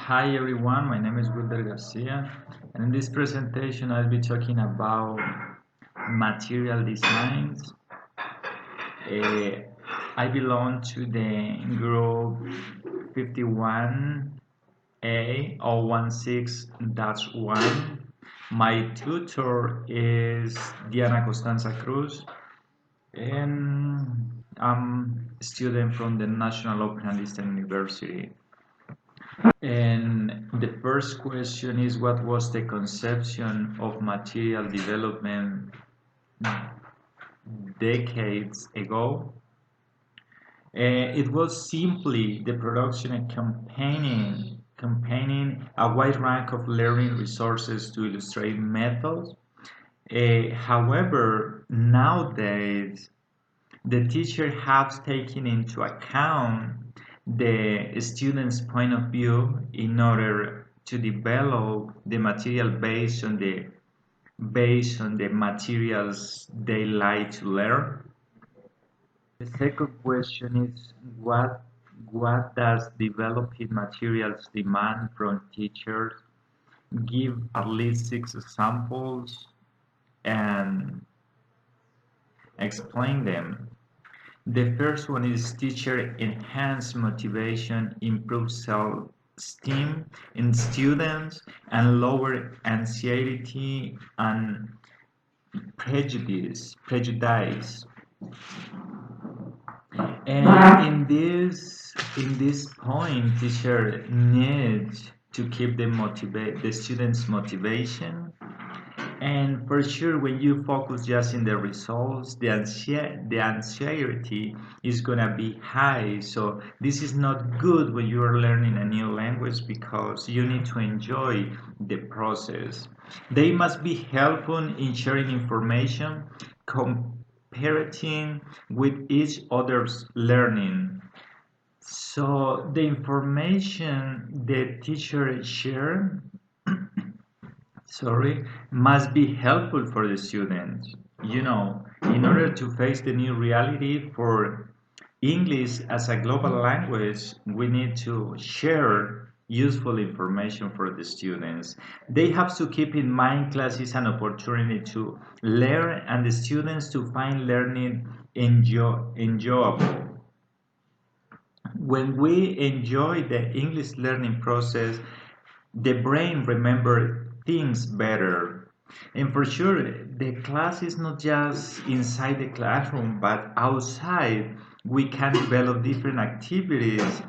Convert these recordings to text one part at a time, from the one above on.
Hi everyone, my name is Wilder Garcia, and in this presentation I'll be talking about material designs. Uh, I belong to the group 51A or 16-1. My tutor is Diana Costanza Cruz, and I'm a student from the National Open and Distance University. And the first question is, what was the conception of material development decades ago? It was simply the production and campaigning a wide range of learning resources to illustrate methods. However, nowadays the teacher has taken into account the student's point of view in order to develop the material based on the materials they like to learn. The second question is, what does developing materials demand from teachers? Give at least 6 examples and explain them. The first one is teacher enhance motivation, improve self-esteem in students, and lower anxiety and prejudice. And in this point, teacher needs to keep the students' motivation. And for sure, when you focus just in the results, the anxiety is gonna be high. So this is not good when you are learning a new language because you need to enjoy the process. They must be helpful in sharing information, comparing with each other's learning. So the information the teacher share must be helpful for the students. In order to face the new reality for English as a global language, we need to share useful information for the students. They have to keep in mind class is an opportunity to learn and the students to find learning enjoyable. When we enjoy the English learning process, the brain remembers things better. And for sure, the class is not just inside the classroom, but outside. We can develop different activities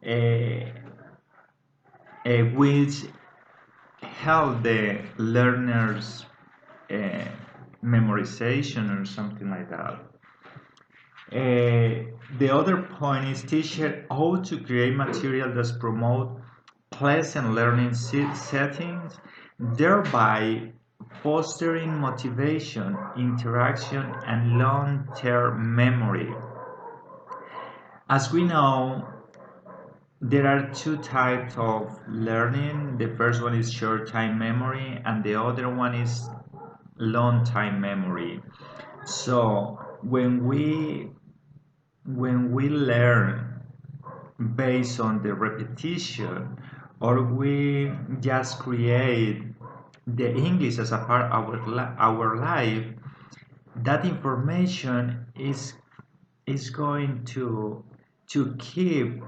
uh, which help the learners uh, memorization or something like that. The other point is teacher how to create material that promote pleasant learning settings, thereby fostering motivation, interaction, and long-term memory. As we know, there are two types of learning. The first one is short-time memory, and the other one is long-time memory. So when we learn based on the repetition, or we just create the English as a part of our life, that information is going to keep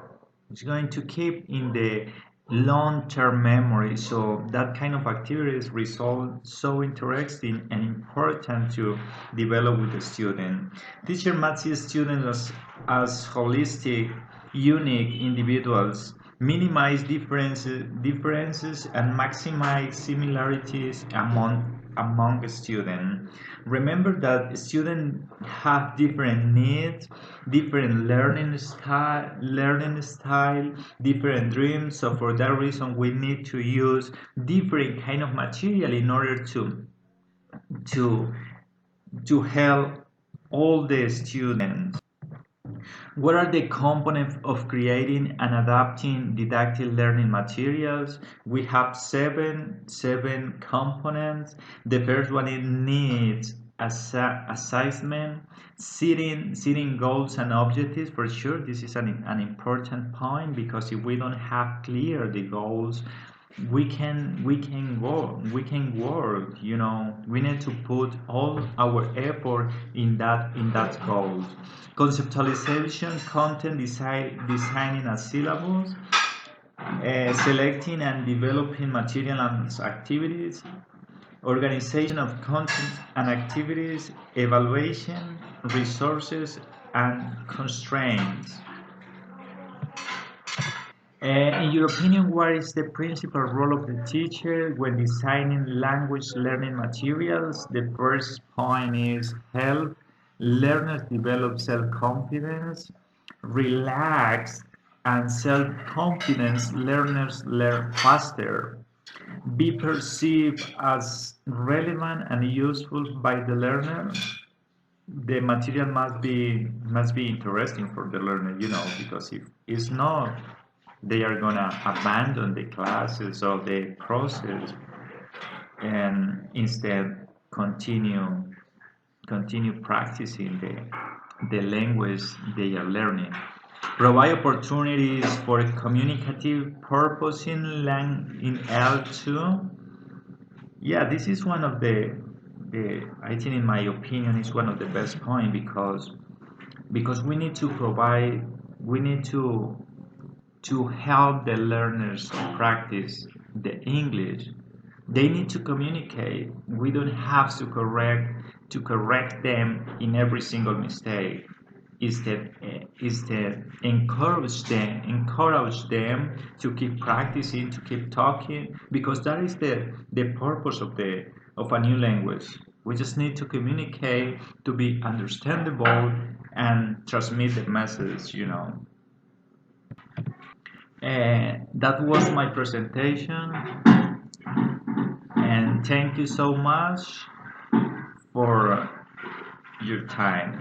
is going to keep in the long-term memory. So that kind of activities result so interesting and important to develop with the student. Teacher must see students as holistic, unique individuals, minimize differences and maximize similarities among students. Remember that students have different needs, different learning style, different dreams. So for that reason, we need to use different kind of material in order to to help all the students. What are the components of creating and adapting didactic learning materials? We have seven components. The first one is needs assessment, setting goals and objectives. For sure, this is an important point, because if we don't have clear the goals, we can work. We need to put all our effort in that goals. Conceptualization, content designing a syllabus, selecting and developing material and activities, organization of content and activities, evaluation, resources, and constraints. In your opinion, what is the principal role of the teacher when designing language learning materials? The first point is help learners develop self-confidence. Relaxed and self-confidence learners learn faster. Be perceived as relevant and useful by the learner. The material must be interesting for the learner, because if it's not, they are gonna abandon the classes or the process, and instead continue practicing the language they are learning. Provide opportunities for communicative purpose in L2. Yeah, this is one of the I think, in my opinion, is one of the best point, because we need to help the learners practice the English. They need to communicate. We don't have to correct them in every single mistake. Instead, encourage them to keep practicing, to keep talking, because that is the purpose of a new language. We just need to communicate, to be understandable, and transmit the message. That was my presentation, and thank you so much for your time.